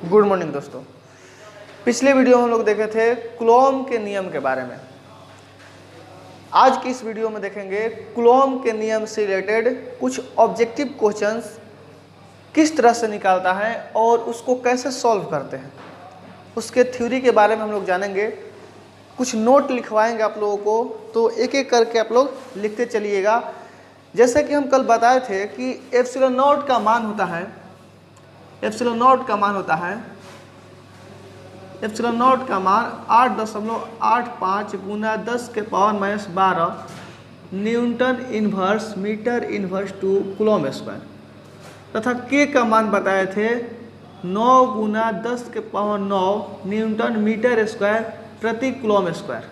Good morning दोस्तों। पिछले video में हम लोग देखे थे कूलॉम के नियम के बारे में। आज की इस वीडियो में देखेंगे कूलॉम के नियम से रिलेटेड कुछ ऑब्जेक्टिव क्वेश्चंस किस तरह से निकालता है और उसको कैसे सॉल्व करते हैं, उसके थ्योरी के बारे में हम लोग जानेंगे। कुछ नोट लिखवाएंगे आप लोगों को, तो एक एक करके आप लोग लिखते चलिएगा। जैसे कि हम कल बताए थे कि एप्सिलॉन नॉट का मान होता है, एप्सिलॉन नॉट का मान 8.85 गुना 10⁻⁻12 newton inverse metre inverse two coulomb square, तथा के का मान बताए थे 9 गुना 10⁻9 न्यूटन मीटर स्क्वायर प्रति कूलॉम स्क्वायर।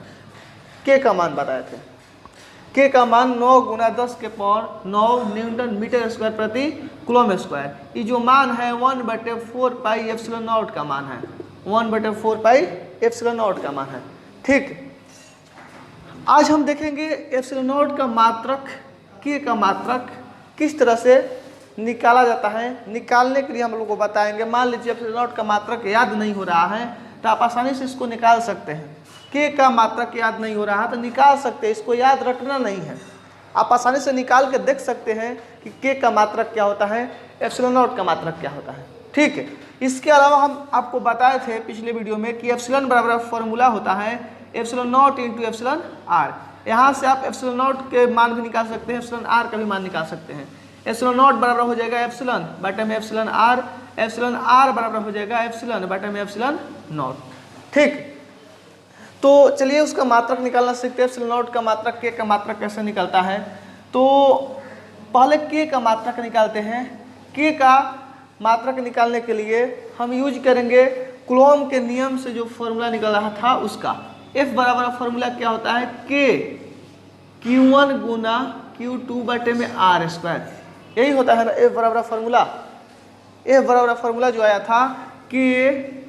के का मान बताए थे, के का मान 9 गुना 10⁻9 न्यूटन मीटर स्क्वायर प्रति कूलॉम स्क्वायर। ये जो मान है 1/4 पाई एप्सिलॉन नॉट का मान है, 1/4 पाई एप्सिलॉन नॉट का मान है। ठीक, आज हम देखेंगे एप्सिलॉन नॉट का मात्रक, के का मात्रक किस तरह से निकाला जाता है। निकालने के लिए हम लोग को बताएंगे। मान लीजिए एप्सिलॉन नॉट का मात्रक याद नहीं हो रहा है तो आप आसानी से इसको निकाल सकते हैं। के का मात्रक याद नहीं हो रहा है तो निकाल सकते हैं, इसको याद रखना नहीं है। आप आसानी से निकाल के देख सकते हैं कि के का मात्रक क्या होता है, एप्सिलॉन नॉट का मात्रक क्या होता है। ठीक है, इसके अलावा हम आपको बताए थे पिछले वीडियो में कि एप्सिलॉन बराबर फॉर्मूला होता है epsilon naught into epsilon R. यहाँ से आप एप्सिलॉन नॉट के मान भी निकाल सकते हैं, एप्सिलॉन आर का भी मान निकाल सकते हैं। एप्सिलॉन नॉट बराबर हो जाएगा एप्सिलॉन बटे में एप्सिलॉन आर, एप्सिलॉन आर बराबर हो जाएगा एप्सिलॉन बटे में एप्सिलॉन नॉट। ठीक, तो चलिए उसका मात्रक निकालना सीखते हैं। एप्सिलॉन नॉट का मात्रक, के का मात्रक कैसे निकलता है। तो पहले के का मात्रक निकालते हैं। के का मात्रक निकालने के लिए हम यूज करेंगे कूलॉम के नियम से जो फॉर्मूला निकल रहा था उसका। F बराबर फॉर्मूला क्या होता है, के Q1 गुना Q2 बटे में आर स्क्वायर, यही होता है ना F बराबर फॉर्मूला। F बराबर फॉर्मूला जो आया था कि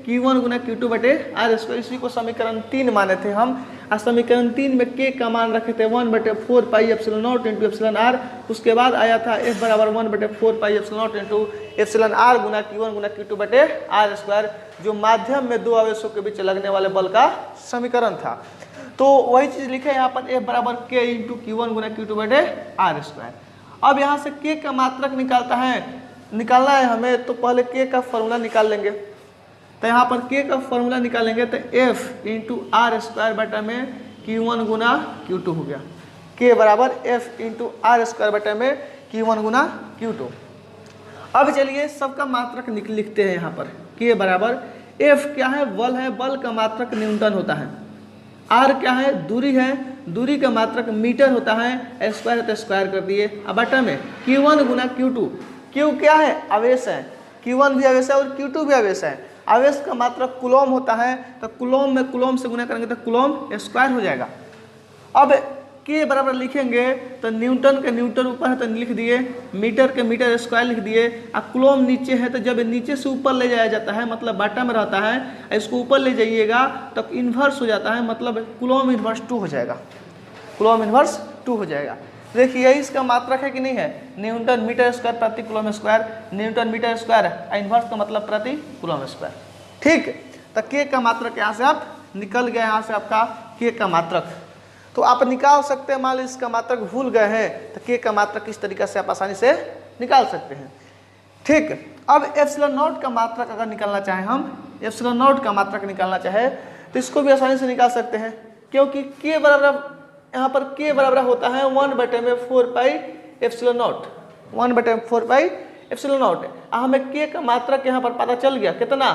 Q1 गुना Q2 बटे आर स्क्वायर, इसी को समीकरण 3 माने थे हम। और समीकरण 3 में के का मान रखे थे 1/4 pi epsilon naught into epsilon R. उसके बाद आया था F बराबर 1/4 pi epsilon naught into epsilon R गुना Q1 गुना Q2 बटे आर स्क्वायर, जो माध्यम में दो आवेशों के बीच लगने वाले बल का समीकरण था। तो वही चीज़ लिखे यहाँ पर F बराबर के इंटू Q1 गुना Q2 बटे आर स्क्वायर। अब यहाँ से के का मात्रक निकालना है हमें, तो पहले के का फॉर्मूला निकाल लेंगे। तो यहाँ पर के का फॉर्मूला निकालेंगे तो F इंटू आर स्क्वायर बटा में Q1 गुना Q2 हो गया। के बराबर F इंटू आर स्क्वायर बटा में Q1 गुना Q2। अब चलिए सबका मात्रक लिखते हैं यहाँ पर। के बराबर F क्या है, बल है, बल का मात्रक न्यूटन होता है। आर क्या है, दूरी है, दूरी का मात्रक मीटर होता है। स्क्वायर है तो स्क्वायर कर दिए। अब बटा में Q1 गुना Q2। Q क्या है, आवेश है, Q1 भी आवेश है और Q2 भी आवेश है। आवेश का मात्रक कूलॉम होता है, तो कूलॉम में कूलॉम से गुना करेंगे तो कूलॉम स्क्वायर हो जाएगा। अब के बराबर लिखेंगे तो न्यूटन के न्यूटन ऊपर है तो लिख दिए, मीटर के मीटर स्क्वायर लिख दिए। और कूलॉम नीचे है तो जब नीचे से ऊपर ले जाया जाता है मतलब बाटा में रहता है, इसको ऊपर ले जाइएगा तो इन्वर्स हो जाता है, मतलब कूलॉम इन्वर्स 2 हो जाएगा, कूलॉम इन्वर्स 2 हो जाएगा। देखिए इसका मात्रक है कि नहीं है, न्यूटन मीटर स्क्वायर प्रति coulomb square, newton metre square है, इन्वर्स का मतलब प्रति कूलॉम स्क्वायर। ठीक, तो के का मात्रक यहाँ से आप निकल गया, यहाँ से आपका के का मात्रक तो आप निकाल सकते हैं। मान लीजिए इसका मात्रक भूल गए हैं तो के का मात्रक इस तरीके से आप आसानी से निकाल सकते हैं। ठीक, अब एप्सिलॉन नॉट का मात्रक अगर निकालना चाहें, हम एप्सिलॉन नॉट का मात्रक निकालना चाहे तो इसको भी आसानी से निकाल सकते हैं, क्योंकि के बराबर यहाँ पर के बराबर होता है 1/4 pi epsilon not, 1/4 pi epsilon not. हमें के का मात्रक यहाँ पर पता चल गया, कितना,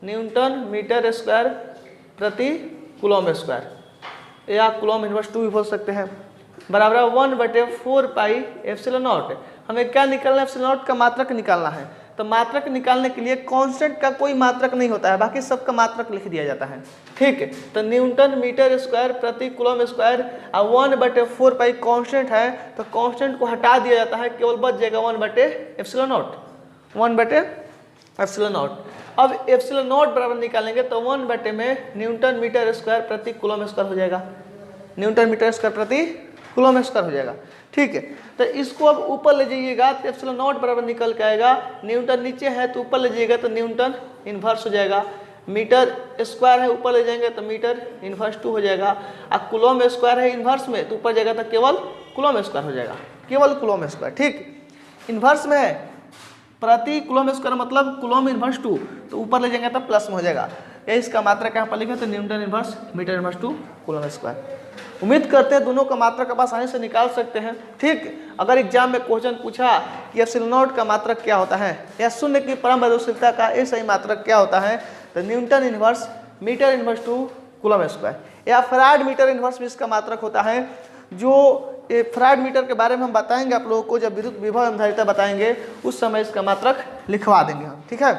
न्यूटन मीटर स्क्वायर प्रति कूलॉम स्क्वायर, या कूलॉम इन्वर्स 2 भी बोल सकते हैं, बराबर 1/4 पाई एप्सिलॉन नॉट। हमें क्या निकालना है, एप्सिलॉन नॉट का मात्रक निकालना है। तो मात्रक निकालने के लिए कांस्टेंट का कोई मात्रक नहीं होता है, बाकी सबका मात्रक लिख दिया जाता है। ठीक है, तो न्यूटन मीटर स्क्वायर प्रति कूलॉम स्क्वायर और 1/4 पाई कांस्टेंट है, तो कांस्टेंट को हटा दिया जाता है, केवल बच जाएगा 1/एप्सिलॉन नॉट, 1/एप्सिलॉन नॉट। अब एप्सिलॉन नॉट बराबर निकालेंगे तो 1/में न्यूटन मीटर स्क्वायर प्रति कूलॉम स्क्वायर हो जाएगा, न्यूटन मीटर स्क्वायर प्रति कूलम स्क्वायर हो जाएगा। ठीक है, तो इसको अब ऊपर ले जाइएगा तो एप्सिलॉन नॉट बराबर निकल के आएगा, न्यूटन नीचे है तो ऊपर ले जाइएगा तो न्यूटन इन्वर्स हो जाएगा, मीटर स्क्वायर है ऊपर ले जाएंगे तो मीटर इन्वर्स 2 हो जाएगा, और कूलम स्क्वायर है इन्वर्स में तो ऊपर जाएगा तो केवल कूलम स्क्वायर हो जाएगा, केवल कूलम स्क्वायर। ठीक, इन्वर्स में है प्रति कूलम स्क्वायर मतलब कूलम इन्वर्स 2, तो ऊपर ले जाएंगे तो प्लस में हो जाएगा। ये इसका मात्रक यहाँ पर लिखा तो newton inverse metre inverse 2 coulomb square. उम्मीद करते हैं दोनों का मात्रक आप आसानी से निकाल सकते हैं। ठीक, अगर एग्जाम में क्वेश्चन पूछा कि एप्सिलॉन नॉट का मात्रक क्या होता है या शून्य की परम बदोशीलता का ये सही मात्रक क्या होता है, तो newton inverse metre inverse 2 coulomb square, या फैराड मीटर इन्वर्स भी इसका मात्रक होता है। जो ये फैराड मीटर के बारे में हम बताएंगे आप लोगों को, जब विद्युत विभव एवं धारिता बताएंगे उस समय इसका मात्रक लिखवा देंगे हम। ठीक है,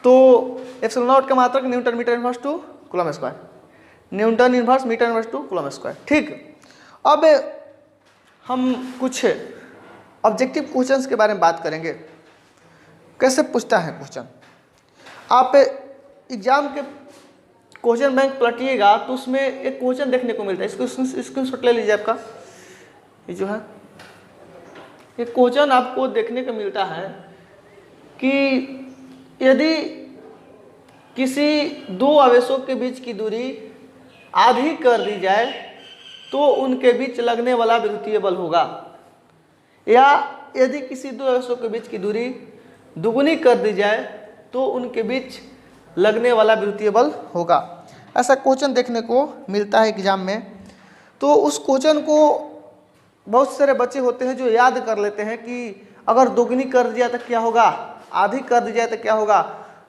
तो एप्सिलॉन नॉट का मात्रक newton metre inverse 2 coulomb square, newton inverse metre inverse 2 coulomb square. ठीक, अब हम कुछ ऑब्जेक्टिव क्वेश्चंस के बारे में बात करेंगे। कैसे पूछता है क्वेश्चन, आप एग्जाम के क्वेश्चन बैंक पलटिएगा तो उसमें एक क्वेश्चन देखने को मिलता है, इसको स्क्रीनशॉट ले लीजिए आपका, ये जो है ये क्वेश्चन आपको देखने को मिलता है कि यदि किसी दो आवेशों के बीच की दूरी आधी कर दी जाए तो उनके बीच लगने वाला विद्युतीय बल होगा, या यदि किसी दो आवेशों के बीच की दूरी दुगुनी कर दी जाए तो उनके बीच लगने वाला विद्युतीय बल होगा। ऐसा क्वेश्चन देखने को मिलता है एग्जाम में। तो उस क्वेश्चन को बहुत सारे बच्चे होते हैं जो याद कर लेते हैं कि अगर दोगुनी कर दिया तो क्या होगा, आधी कर दी जाए तो क्या होगा,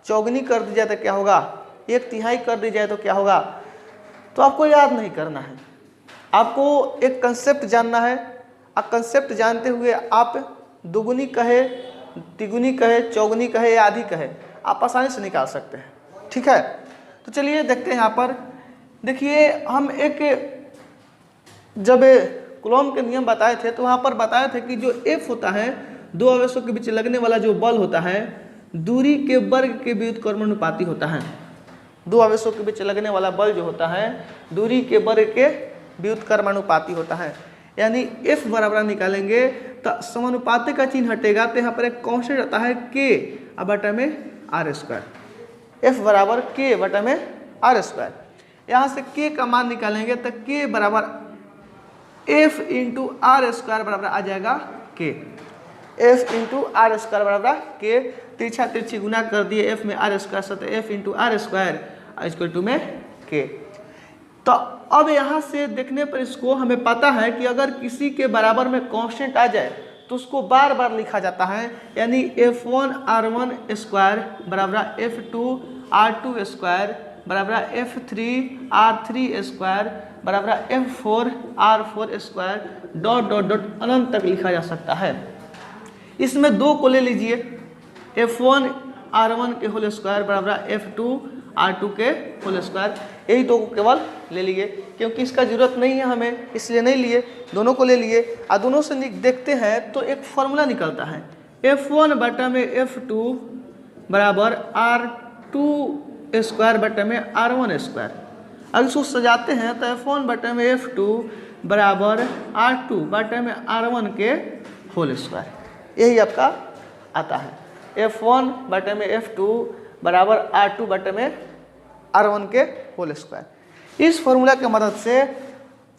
चौगुनी कर दी जाए तो क्या होगा, एक तिहाई कर दी जाए तो क्या होगा। तो आपको याद नहीं करना है, आपको एक कंसेप्ट जानना है। और कंसेप्ट जानते हुए आप दुगुनी कहे, तिगुनी कहे, चौगुनी कहे या आधी कहे, आप आसानी से निकाल सकते हैं। ठीक है, तो चलिए देखते हैं। यहाँ पर देखिए, हम एक जब कूलॉम के नियम बताए थे तो वहाँ पर बताए थे कि जो F होता है, दो आवेशों के बीच लगने वाला जो बल होता है दूरी के वर्ग के व्युत्क्रमानुपाती होता है। दो आवेशों के बीच लगने वाला बल जो होता है दूरी के वर्ग के व्युत्क्रमानुपाती होता है। यानी F बराबर निकालेंगे तो समानुपाती का चिन्ह हटेगा तो यहाँ पर एक कांस्टेंट आता है K बटा में R स्क्वायर। F बराबर K बटा में R स्क्वायर। यहाँ से K का मान निकालेंगे तो K बराबर F इंटू R स्क्वायर बराबर आ जाएगा K। F into R square बराबर K, तिरछा तिरछी गुना कर दिए F में R स्क्वायर से, तो F into R square equal to में K। तो अब यहाँ से देखने पर इसको हमें पता है कि अगर किसी के बराबर में कांस्टेंट आ जाए तो उसको बार बार लिखा जाता है। यानी F1 R1 स्क्वायर बराबर F2 R2 स्क्वायर बराबर F3 R3 स्क्वायर बराबर F4 R4 square dot dot dot अनंत तक लिखा जा सकता है। इसमें दो को ले लीजिए, F1 R1 के होल स्क्वायर बराबर F2 R2 के होल स्क्वायर, यही दो को केवल ले लिए क्योंकि इसका जरूरत नहीं है हमें, इसलिए नहीं लिए, दोनों को ले लिए। और दोनों से देखते हैं तो एक फॉर्मूला निकलता है F1 बटा में F2 बराबर R2 स्क्वायर बटा में R1 स्क्वायर। अब इसको सजाते हैं तो F1 बटा में F2 बराबर R2 बटा में R1 के होल स्क्वायर, यही आपका आता है। F1 बटा में F2 बराबर R2 बटा में R1 के होल स्क्वायर। इस फॉर्मूला की मदद से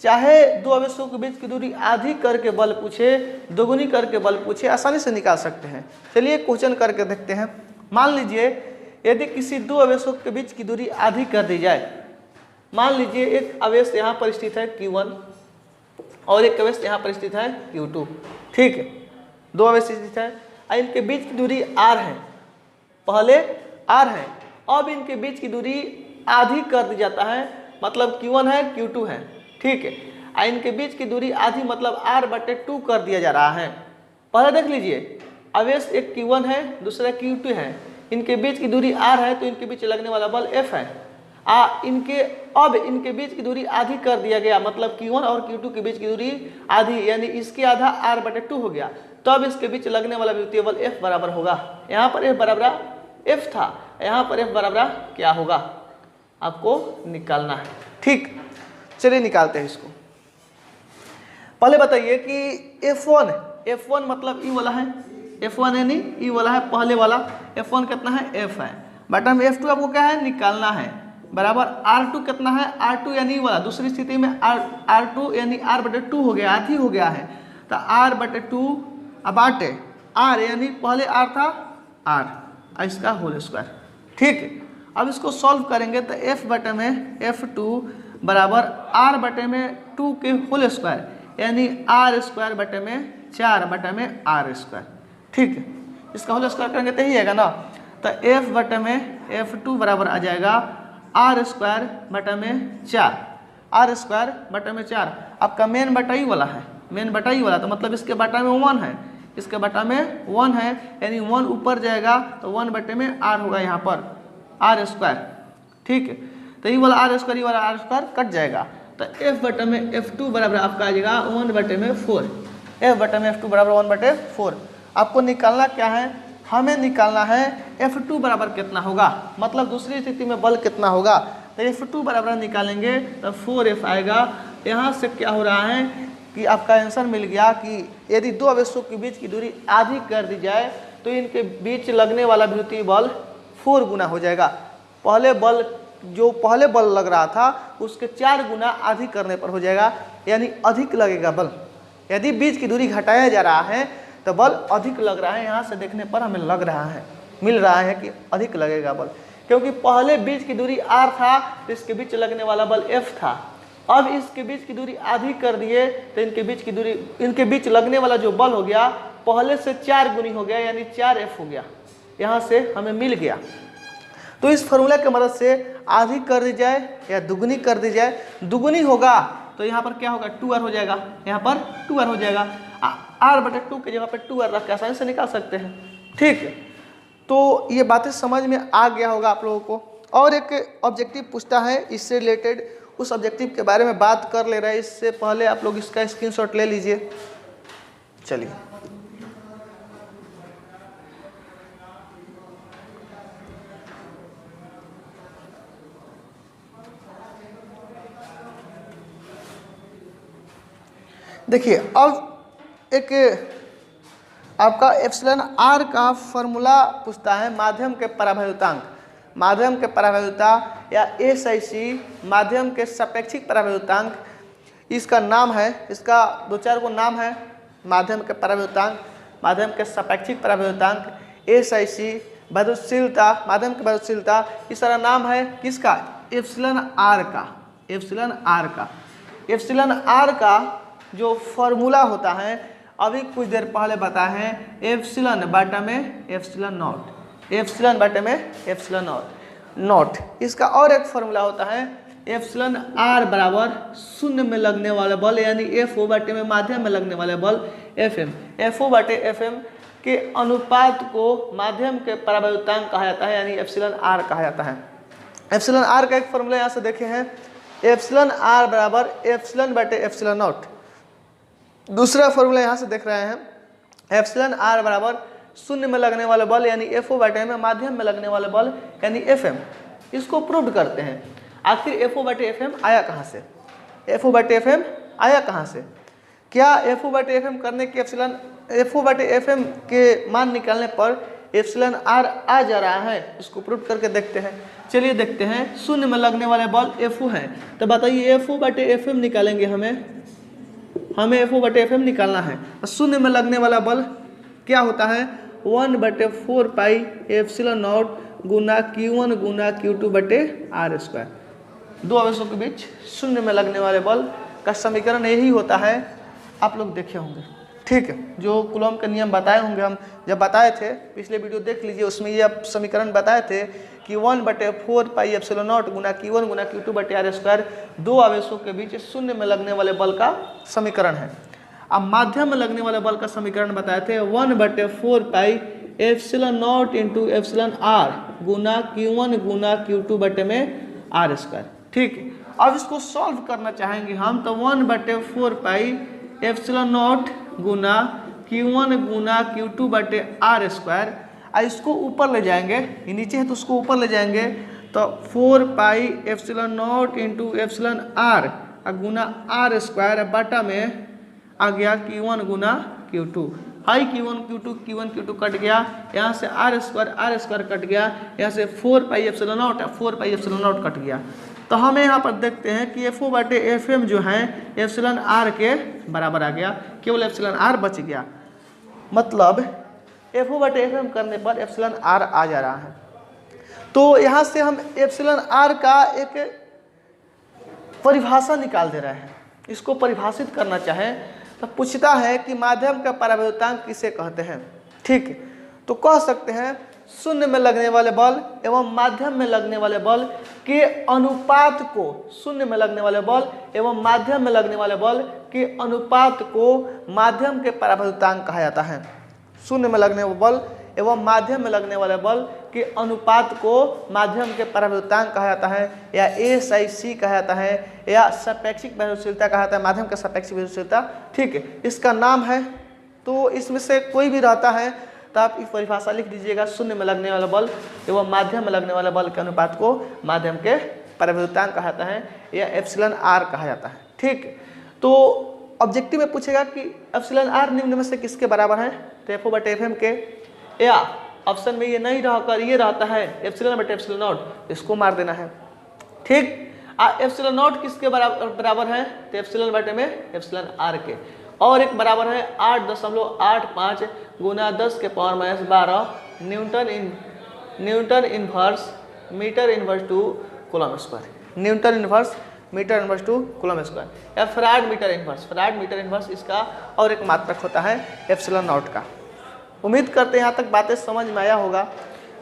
चाहे दो आवेशों के बीच की दूरी आधी करके बल पूछे, दोगुनी करके बल पूछे, आसानी से निकाल सकते हैं। चलिए क्वेश्चन करके देखते हैं। मान लीजिए यदि किसी दो आवेशों के बीच की दूरी आधी कर दी जाए, मान लीजिए एक आवेश यहाँ पर स्थित है Q1 और एक आवेश यहाँ पर स्थित है Q2। ठीक है, दो आवेश स्थित है, इनके बीच की दूरी R है, पहले R है, अब इनके बीच की दूरी आधी कर दी जाता है, मतलब Q1 है Q2 है। ठीक है, इनके बीच की दूरी आधी मतलब R बटे 2 कर दिया जा रहा है। पहले देख लीजिए, आवेश एक Q1 है, दूसरा Q2 है, इनके बीच की दूरी R है तो इनके बीच लगने वाला बल F है। अब इनके बीच की दूरी आधी कर दिया गया, मतलब Q1 और Q2 के बीच की दूरी आधी, यानी इसके आधा R बटे 2 हो गया, तो अब इसके बीच लगने वाला विद्युतीय बल F बराबर होगा। यहाँ पर F बराबर F था, यहाँ पर F बराबर क्या होगा आपको निकालना है। ठीक, चलिए निकालते हैं इसको। पहले बताइए कि F1 मतलब ई वाला है, F1 यानी ई वाला है पहले वाला, F1 कितना है F है, बटा में F2 आपको क्या है निकालना है, बराबर R2 कितना है, R2 यानी ई वाला, दूसरी स्थिति में R2 यानी R/2 हो गया, आधी हो गया है, तो R/2 बाटे R यानी पहले R था R इसका होल स्क्वायर। ठीक है, अब इसको सॉल्व करेंगे तो F बटे में F2 बराबर R बटे में 2 के होल स्क्वायर यानी R स्क्वायर बटे में 4 बटे में R स्क्वायर। ठीक है, इसका होल स्क्वायर करेंगे तो यही आएगा ना, तो F बटे में F2 बराबर आ जाएगा R स्क्वायर बटे में 4, R स्क्वायर बटे में 4। आपका मेन बटा ही वाला है, मेन बटा ही वाला, तो मतलब इसके बटा में 1 है, इसके बटा में 1 है, यानी 1 ऊपर जाएगा तो 1 बटे में R होगा यहाँ पर R स्क्वायर। ठीक है, तो ये वाला R स्क्वायर, ये वाला R स्क्वायर कट जाएगा, तो F बटे में F2 बराबर आपका आ जाएगा 1 बटे में 4, F बटे में F2 बराबर 1 बटे 4। आपको निकालना क्या है, हमें निकालना है F2 बराबर कितना होगा, मतलब दूसरी स्थिति में बल कितना होगा, तो F2 बराबर निकालेंगे तो 4F आएगा। यहाँ से क्या हो रहा है कि आपका आंसर मिल गया कि यदि दो आवेशों के बीच की दूरी आधी कर दी जाए तो इनके बीच लगने वाला विद्युतीय बल 4 गुना हो जाएगा। पहले बल लग रहा था उसके 4 गुना आधी करने पर हो जाएगा, यानी अधिक लगेगा बल। यदि बीच की दूरी घटाया जा रहा है तो बल अधिक लग रहा है, यहाँ से देखने पर हमें लग रहा है, मिल रहा है कि अधिक लगेगा बल, क्योंकि पहले बीच की दूरी R था तो इसके बीच लगने वाला बल F था। अब इसके बीच की दूरी आधी कर दिए तो इनके बीच लगने वाला जो बल हो गया पहले से 4 गुनी हो गया, यानी 4F हो गया, यहाँ से हमें मिल गया। तो इस फॉर्मूला की मदद से आधी कर दी जाए या दुगनी कर दी जाए, दुगनी होगा तो यहाँ पर क्या होगा 2R हो जाएगा, यहाँ पर 2R हो जाएगा, R/2 के जगह पर 2R रख के आसानी से निकाल सकते हैं। ठीक है, तो ये बातें समझ में आ गया होगा आप लोगों को। और एक ऑब्जेक्टिव पूछता है इससे रिलेटेड, उस ऑब्जेक्टिव के बारे में बात कर ले रहे हैं, इससे पहले आप लोग इसका स्क्रीनशॉट ले लीजिए। चलिए, देखिए अब एक आपका एप्सिलॉन R का फॉर्मूला पूछता है माध्यम के परावैद्युतांक, माध्यम के परावैद्युता या SIC माध्यम के सापेक्षिक परावैद्युतांक, इसका नाम है, इसका 2-4 को नाम है, माध्यम के परावैद्युतांक, माध्यम के सापेक्षिक परावैद्युतांक, SIC, वैद्युतशीलता, माध्यम की वैद्युतशीलता, इस सारा नाम है किसका, एप्सिलॉन R का, एप्सिलॉन R का। एप्सिलॉन R का जो फॉर्मूला होता है अभी कुछ देर पहले बताए हैं, एप्सिलॉन बटा में एप्सिलॉन नॉट, एप्सिलॉन बटे में एप्सिलॉन नॉट। इसका और एक फॉर्मूला होता है एप्सिलॉन R बराबर शून्य में लगने वाले बल, यानी FO बटे में माध्यम में लगने वाले बल FM, FO बटे FM के अनुपात को माध्यम के परावैद्युतांक कहा जाता है, यानी एप्सिलॉन R कहा जाता है। एप्सिलॉन R का एक फॉर्मूला यहाँ से देखे हैं, एप्सिलॉन R बराबर एप्सिलॉन बटे एप्सिलॉन नॉट। दूसरा फॉर्मूला यहाँ से देख रहे हैं, एप्सिलॉन R बराबर शून्य में लगने वाले बल यानी FO बटे में माध्यम में लगने वाले बल यानी FM। इसको प्रूव करते हैं, आखिर FO बटे FM आया कहाँ से, FO बटे FM आया कहाँ से, क्या FO बटे FM करने के FO बटे FM के मान निकालने पर एप्सिलॉन R आ जा रहा है, इसको प्रूव करके देखते हैं। चलिए देखते हैं, शून्य में लगने वाले बल FO है, तो बताइए FO बटे FM निकालेंगे, हमें FO बटे FM निकालना है। शून्य में लगने वाला बल क्या होता है, 1/4 pi epsilon not Guna Q1 गुना Q2 बटे R स्क्वायर। दो आवेशों के बीच शून्य में लगने वाले बल का समीकरण यही होता है, आप लोग देखे होंगे। ठीक है, जो कूलॉम के नियम बताए होंगे, हम जब बताए थे पिछले वीडियो देख लीजिए, उसमें ये आप समीकरण बताए थे कि 1/4 pi epsilon not Guna Q1 गुना Q2 बटे R स्क्वायर दो आवेशों के बीच शून्य में लगने वाले बल का समीकरण है। अब माध्यम में लगने वाले बल का समीकरण बताए थे 1/4 pi epsilon naught into epsilon R गुना Q1 गुना Q2 बटे में R स्क्वायर। ठीक है, अब इसको सॉल्व करना चाहेंगे हम, तो 1/4 pi epsilon not Guna Q1 गुना Q2 बटे R स्क्वायर, इसको ऊपर ले जाएंगे, ये नीचे है तो उसको ऊपर ले जाएंगे, तो 4 पाई epsilon naught into epsilon R गुना R स्क्वायर बटा में आ गया Q1 गुना Q2। High Q1 Q2 cut गया, यहाँ से आर स्क्वायर कट गया, यहाँ से 4 पाई epsilon not 4 pi epsilon not cut गया। तो हमें यहाँ पर देखते हैं कि एफ ओ बटे एफ एम जो है एप्सिलॉन आर के बराबर आ गया, केवल एप्सिलॉन आर बच गया। मतलब एफ ओ बटे एफ एम करने पर एप्सिलॉन आर आ जा रहा है। तो यहाँ से हम एप्सिलॉन आर का एक परिभाषा निकाल दे रहे हैं। इसको परिभाषित करना चाहें तो पूछता है कि माध्यम का परावर्तनांक किसे कहते हैं। ठीक, तो कह सकते हैं शून्य में लगने वाले बल एवं माध्यम में लगने वाले बल के अनुपात को, शून्य में लगने वाले बल एवं माध्यम में लगने वाले बल के अनुपात को माध्यम के परावर्तनांक कहा जाता है। शून्य में लगने वाले बल एवं माध्यम में लगने वाले बल के अनुपात को माध्यम के परावर्तनांक कहा जाता है, या SIC कहा जाता है, या सापेक्षिक प्रभावशीलता कहा जाता है, माध्यम का सापेक्षिक प्रभावशीलता। ठीक है, इसका नाम है। तो इसमें से कोई भी रहता है तो आप इस परिभाषा लिख दीजिएगा, शून्य में लगने वाला बल एवं माध्यम में लगने वाले बल के अनुपात को माध्यम के परावर्तनांक कहा जाता है, या एप्सिलॉन आर कहा जाता है। ठीक, तो ऑब्जेक्टिव में पूछेगा कि एप्सिलॉन आर निम्न में से किसके बराबर है, तो एफ ओ बटे एफ एम के, या ऑप्शन में ये नहीं रहकर ये रहता है एप्सिलॉन बटे एप्सिलॉन नॉट, इसको मार देना है। ठीक, एप्सिलॉन नॉट किसके बराबर है, तो एप्सिलॉन बटे में एप्सिलॉन आर के, और एक बराबर है 8.85 गुना 10 के power minus 12 newton inverse metre inverse two coulomb square, newton inverse metre inverse two coulomb square, या फैराड मीटर इनवर्स इसका और एक मात्रक होता है एप्सिलॉन नॉट का। उम्मीद करते हैं यहाँ तक बातें समझ में आया होगा।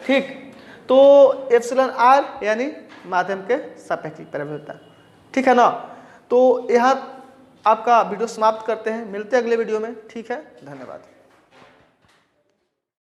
ठीक, तो एप्सिलॉन आर यानी माध्यम के सापेक्षिक प्रभावशीलता। ठीक है ना, तो यहाँ आपका वीडियो समाप्त करते हैं, मिलते हैं अगले वीडियो में। ठीक है, धन्यवाद।